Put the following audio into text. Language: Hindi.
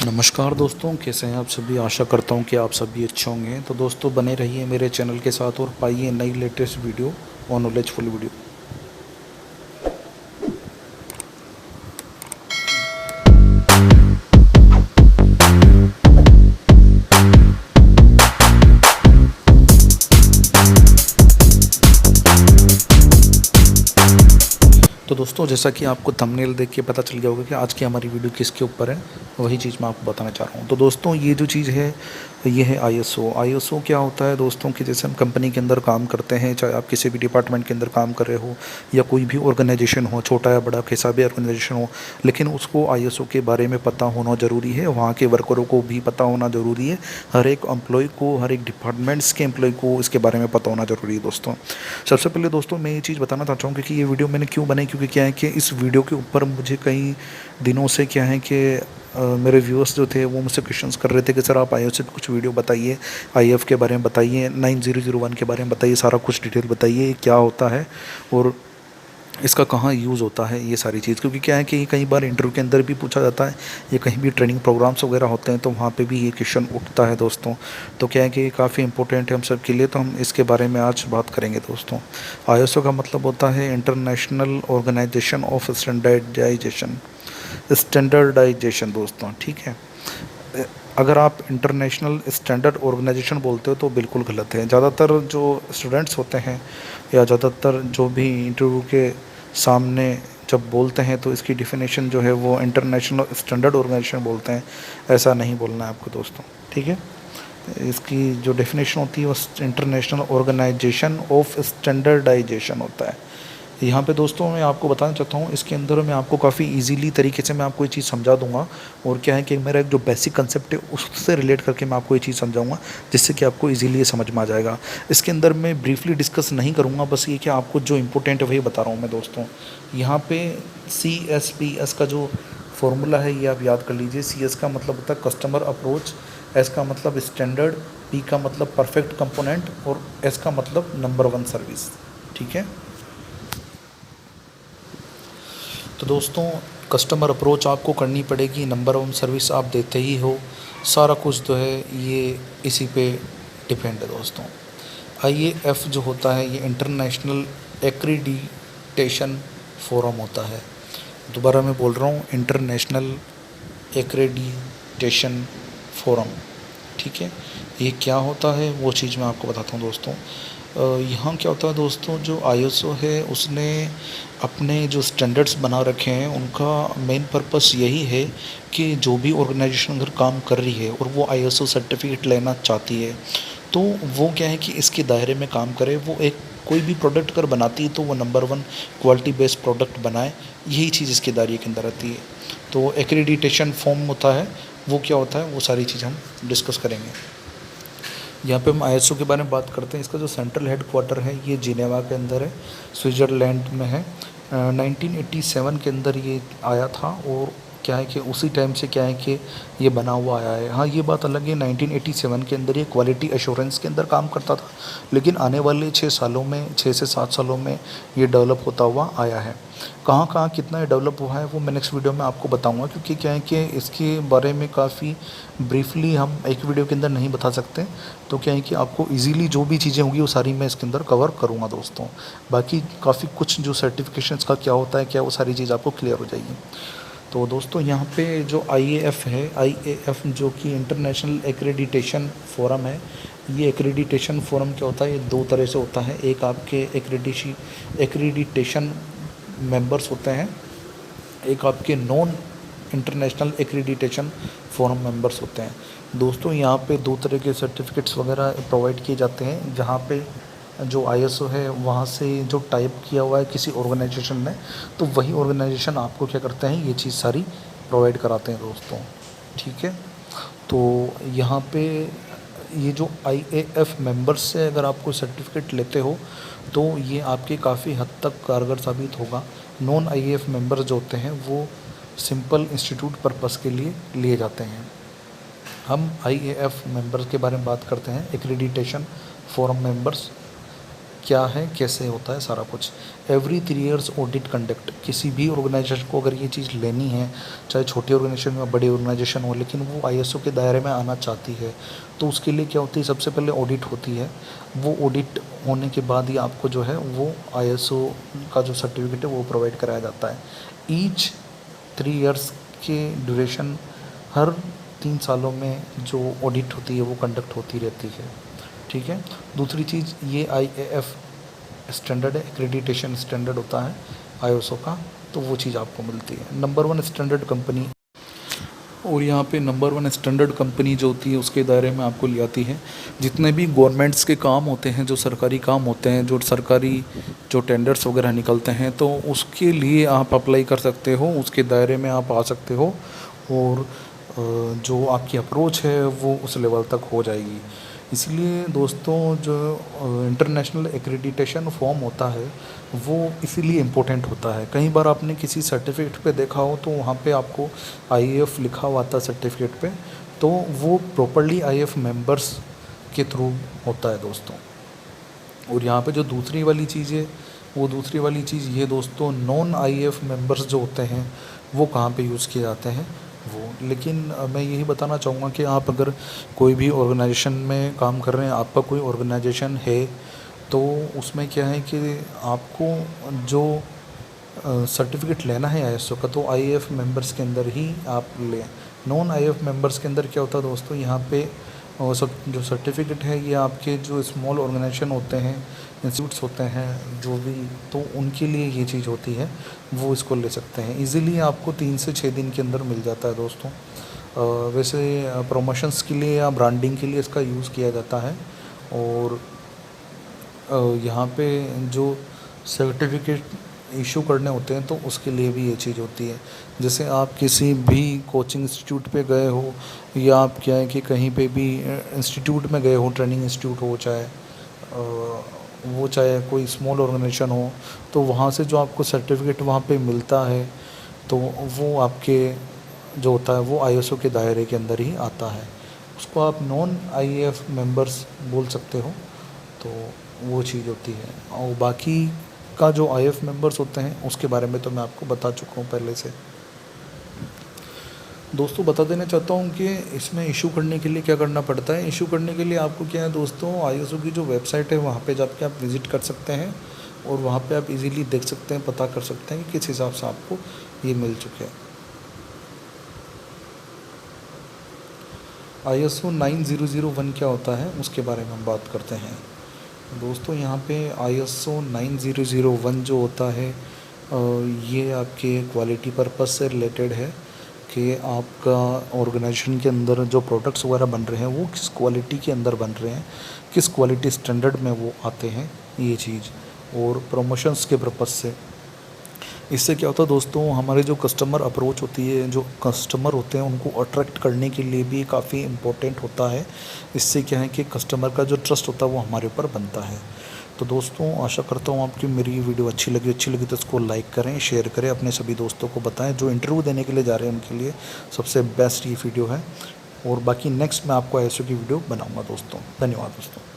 नमस्कार दोस्तों, कैसे हैं आप सभी। आशा करता हूं कि आप सभी अच्छे होंगे। तो दोस्तों, बने रहिए मेरे चैनल के साथ और पाइए नई लेटेस्ट वीडियो और नॉलेजफुल वीडियो। तो दोस्तों, जैसा कि आपको थंबनेल देख के पता चल गया होगा कि आज की हमारी वीडियो किसके ऊपर है, वही चीज़ मैं आपको बताना चाह रहा हूँ। तो दोस्तों, ये जो चीज़ है ये है आईएसओ क्या होता है दोस्तों, कि जैसे हम कंपनी के अंदर काम करते हैं, चाहे आप किसी भी डिपार्टमेंट के अंदर काम कर रहे हो या कोई भी ऑर्गेनाइजेशन हो, छोटा या बड़ा कैसा भी ऑर्गेनाइजेशन हो, लेकिन उसको आईएसओ के बारे में पता होना ज़रूरी है। वहाँ के वर्करों को भी पता होना ज़रूरी है। हर एक एम्प्लॉय को, हर एक डिपार्टमेंट्स के एम्प्लॉय को इसके बारे में पता होना ज़रूरी है दोस्तों। सबसे पहले दोस्तों, मैं ये चीज़ बताना चाहता हूँ कि ये वीडियो मैंने क्यों बनाई, क्योंकि क्या है कि इस वीडियो के ऊपर मुझे कई दिनों से क्या है कि मेरे व्यूअर्स जो थे वो मुझसे क्वेश्चंस कर रहे थे कि सर आप आईएफ से कुछ वीडियो बताइए, आईएफ के बारे में बताइए, 9001 के बारे में बताइए, सारा कुछ डिटेल बताइए क्या होता है और इसका कहाँ यूज़ होता है, ये सारी चीज़। क्योंकि क्या है कि कई बार इंटरव्यू के अंदर भी पूछा जाता है या कहीं भी ट्रेनिंग प्रोग्राम्स वगैरह होते हैं तो वहाँ पे भी ये क्वेश्चन उठता है दोस्तों। तो क्या है कि काफ़ी इंपॉर्टेंट है हम सब के लिए, तो हम इसके बारे में आज बात करेंगे दोस्तों। आईएसओ का मतलब होता है इंटरनेशनल ऑर्गेनाइजेशन ऑफ स्टैंडर्डाइजेशन दोस्तों, ठीक है। अगर आप इंटरनेशनल स्टैंडर्ड ऑर्गेनाइजेशन बोलते हो तो बिल्कुल गलत है। ज़्यादातर जो स्टूडेंट्स होते हैं या ज़्यादातर जो भी इंटरव्यू के सामने जब बोलते हैं तो इसकी डिफिनेशन जो है वो इंटरनेशनल स्टैंडर्ड ऑर्गेनाइजेशन बोलते हैं। ऐसा नहीं बोलना है आपको दोस्तों, ठीक है। इसकी जो डेफिनेशन होती है वो इंटरनेशनल ऑर्गेनाइजेशन ऑफ स्टैंडर्डाइजेशन होता है। यहाँ पे दोस्तों मैं आपको बताना चाहता हूँ, इसके अंदर मैं आपको काफ़ी इजीली तरीके से मैं आपको ये चीज़ समझा दूँगा। और क्या है कि मेरा एक जो बेसिक कंसेप्ट है उससे रिलेट करके मैं आपको ये चीज़ समझाऊँगा, जिससे कि आपको इजीली ये समझ में आ जाएगा। इसके अंदर मैं ब्रीफली डिस्कस नहीं करूँगा, बस ये कि आपको जो इम्पोर्टेंट है वही बता रहा हूँ मैं दोस्तों। यहाँ पे CSPS का जो फॉर्मूला है ये आप याद कर लीजिए। CS का मतलब होता है कस्टमर अप्रोच, S का मतलब स्टैंडर्ड, P का मतलब परफेक्ट कंपोनेंट और S का मतलब नंबर 1 सर्विस, ठीक है। तो दोस्तों, कस्टमर अप्रोच आपको करनी पड़ेगी, नंबर 1 सर्विस आप देते ही हो, सारा कुछ जो है ये इसी पे डिपेंड है दोस्तों। IAF जो होता है ये इंटरनेशनल एक्रीडिटेशन फोरम होता है। दोबारा मैं बोल रहा हूँ, इंटरनेशनल एक्रेडिटेशन फोरम, ठीक है। ये क्या होता है वो चीज़ मैं आपको बताता हूँ दोस्तों। यहाँ क्या होता है दोस्तों, जो आईएसओ है उसने अपने जो स्टैंडर्ड्स बना रखे हैं उनका मेन पर्पस यही है कि जो भी ऑर्गेनाइजेशन अगर काम कर रही है और वो आईएसओ सर्टिफिकेट लेना चाहती है तो वो क्या है कि इसके दायरे में काम करे। वो एक कोई भी प्रोडक्ट अगर बनाती है तो वो नंबर 1 क्वालिटी बेस्ड प्रोडक्ट बनाए, यही चीज़ इसके दायरे के अंदर आती है। तो एक्रेडिटेशन फॉर्म होता है, वो क्या होता है वो सारी चीज़ हम डिस्कस करेंगे। यहाँ पे हम आईएसओ के बारे में बात करते हैं। इसका जो सेंट्रल हेड क्वार्टर है ये जिनेवा के अंदर है, स्विट्ज़रलैंड में है। 1987 के अंदर ये आया था और क्या है कि उसी टाइम से क्या है कि ये बना हुआ आया है। हाँ, ये बात अलग है, 1987 के अंदर ये क्वालिटी एश्योरेंस के अंदर काम करता था, लेकिन आने वाले 6 सालों में, 6 से 7 सालों में ये डेवलप होता हुआ आया है। कहाँ कहाँ कितना डेवलप हुआ है वो मैं नेक्स्ट वीडियो में आपको बताऊंगा, क्योंकि क्या है कि इसके बारे में काफ़ी ब्रीफली हम एक वीडियो के अंदर नहीं बता सकते। तो क्या है कि आपको इजीली जो भी चीज़ें होंगी वो सारी मैं इसके अंदर कवर करूँगा दोस्तों। बाकी काफ़ी कुछ जो सर्टिफिकेशंस का क्या होता है क्या, वो सारी चीज़ आपको क्लियर हो जाएगी। तो दोस्तों, यहाँ पे जो IAF है, IAF जो कि इंटरनेशनल एक्रेडिटेशन फोरम है, ये एक्रेडिटेशन फोरम क्या होता है, ये 2 तरह से होता है। एक आपके एक्रेडिटेशन मेंबर्स होते हैं, एक आपके non international accreditation forum members होते हैं। दोस्तों, यहाँ पे 2 तरह के सर्टिफिकेट्स वगैरह प्रोवाइड किए जाते हैं, जहाँ पे जो आईएसओ है वहाँ से जो टाइप किया हुआ है किसी ऑर्गेनाइजेशन ने, तो वही ऑर्गेनाइजेशन आपको क्या करते हैं, ये चीज़ सारी प्रोवाइड कराते हैं दोस्तों, ठीक है। तो यहाँ पे ये जो आईएएफ मेंबर्स से अगर आप कोई सर्टिफिकेट लेते हो तो ये आपके काफ़ी हद तक कारगर साबित होगा। नॉन आईएएफ मेंबर्स जो होते हैं वो सिंपल इंस्टीट्यूट पर्पस के लिए लिए जाते हैं। हम आईएएफ मेंबर्स के बारे में बात करते हैं, एक्रेडिटेशन फोरम मेंबर्स। क्या है, कैसे होता है सारा कुछ। एवरी 3 ईयर्स ऑडिट कंडक्ट, किसी भी ऑर्गेनाइजेशन को अगर ये चीज़ लेनी है, चाहे छोटी ऑर्गेनाइजेशन या बड़ी ऑर्गेनाइजेशन हो, लेकिन वो आईएसओ के दायरे में आना चाहती है, तो उसके लिए क्या होती है, सबसे पहले ऑडिट होती है। वो ऑडिट होने के बाद ही आपको जो है वो आईएसओ का जो सर्टिफिकेट है वो प्रोवाइड कराया जाता है। ईच 3 ईयर्स के ड्यूरेशन, हर 3 सालों में जो ऑडिट होती है वो कंडक्ट होती रहती है। ठीक है। दूसरी चीज़, ये आईएएफ स्टैंडर्ड है, एक्रेडिटेशन स्टैंडर्ड होता है आईएसओ का, तो वो चीज़ आपको मिलती है। नंबर 1 स्टैंडर्ड कंपनी, और यहाँ पे नंबर 1 स्टैंडर्ड कंपनी जो होती है उसके दायरे में आपको ले आती है। जितने भी गवर्नमेंट्स के काम होते हैं, जो सरकारी काम होते हैं, जो सरकारी जो टेंडर्स वगैरह निकलते हैं, तो उसके लिए आप अप्लाई कर सकते हो, उसके दायरे में आप आ सकते हो, और जो आपकी अप्रोच है वो उस लेवल तक हो जाएगी। इसलिए दोस्तों, जो इंटरनेशनल एक्रेडिटेशन फॉर्म होता है वो इसीलिए इम्पोर्टेंट होता है। कई बार आपने किसी सर्टिफिकेट पे देखा हो तो वहाँ पे आपको आईएएफ लिखा हुआ था सर्टिफिकेट पे, तो वो प्रॉपरली आईएएफ मेंबर्स के थ्रू होता है दोस्तों। और यहाँ पे जो दूसरी वाली चीज़ है, वो दूसरी वाली चीज़ ये दोस्तों, नॉन आईएएफ मेंबर्स जो होते हैं वो कहाँ पे यूज़ किए जाते हैं वो। लेकिन मैं यही बताना चाहूँगा कि आप अगर कोई भी ऑर्गेनाइजेशन में काम कर रहे हैं, आपका कोई ऑर्गेनाइजेशन है, तो उसमें क्या है कि आपको जो सर्टिफिकेट लेना है आईएसओ का, तो आईएएफ मेंबर्स के अंदर ही आप लें। नॉन आईएएफ मेंबर्स के अंदर क्या होता है दोस्तों, यहाँ पे जो सर्टिफिकेट है ये आपके जो स्मॉल ऑर्गेनाइजेशन होते हैं, इंस्टीट्यूट्स होते हैं जो भी, तो उनके लिए ये चीज़ होती है, वो इसको ले सकते हैं। इजीली आपको 3 से 6 दिन के अंदर मिल जाता है दोस्तों। वैसे प्रमोशंस के लिए या ब्रांडिंग के लिए इसका यूज़ किया जाता है। और यहाँ पे जो सर्टिफिकेट इशू करने होते हैं तो उसके लिए भी ये चीज़ होती है। जैसे आप किसी भी कोचिंग इंस्टीट्यूट पे गए हो, या आप क्या है कि कहीं पे भी इंस्टीट्यूट में गए हो, ट्रेनिंग इंस्टीट्यूट हो, चाहे कोई स्मॉल ऑर्गेनाइजेशन हो, तो वहाँ से जो आपको सर्टिफिकेट वहाँ पे मिलता है, तो वो आपके जो होता है वो आईएसओ के दायरे के अंदर ही आता है। उसको आप नॉन आईएएफ मेंबर्स बोल सकते हो, तो वो चीज़ होती है। और बाकी का जो आईएएफ मेंबर्स होते हैं उसके बारे में तो मैं आपको बता चुका हूँ पहले से। दोस्तों, बता देना चाहता हूँ कि इसमें इशू करने के लिए क्या करना पड़ता है। इशू करने के लिए आपको क्या है दोस्तों, आईएसओ की जो वेबसाइट है वहाँ पे जाके आप विज़िट कर सकते हैं, और वहाँ पे आप इजीली देख सकते हैं, पता कर सकते हैं कि किस हिसाब से आपको ये मिल चुके हैं। आईएसओ 9001 क्या होता है उसके बारे में हम बात करते हैं दोस्तों। यहाँ पे आईएसओ 9001 जो होता है, ये आपके क्वालिटी पर्पस से रिलेटेड है कि आपका ऑर्गेनाइजेशन के अंदर जो प्रोडक्ट्स वगैरह बन रहे हैं वो किस क्वालिटी के अंदर बन रहे हैं, किस क्वालिटी स्टैंडर्ड में वो आते हैं, ये चीज़। और प्रमोशंस के पर्पस से इससे क्या होता है दोस्तों, हमारे जो कस्टमर अप्रोच होती है, जो कस्टमर होते हैं उनको अट्रैक्ट करने के लिए भी काफ़ी इम्पोर्टेंट होता है। इससे क्या है कि कस्टमर का जो ट्रस्ट होता है वो हमारे ऊपर बनता है। तो दोस्तों, आशा करता हूँ आपकी मेरी वीडियो अच्छी लगी तो इसको लाइक करें, शेयर करें, अपने सभी दोस्तों को बताएं। जो इंटरव्यू देने के लिए जा रहे हैं उनके लिए सबसे बेस्ट ये वीडियो है। और बाकी नेक्स्ट मैं आपको ऐसे की वीडियो बनाऊँगा दोस्तों। धन्यवाद दोस्तों।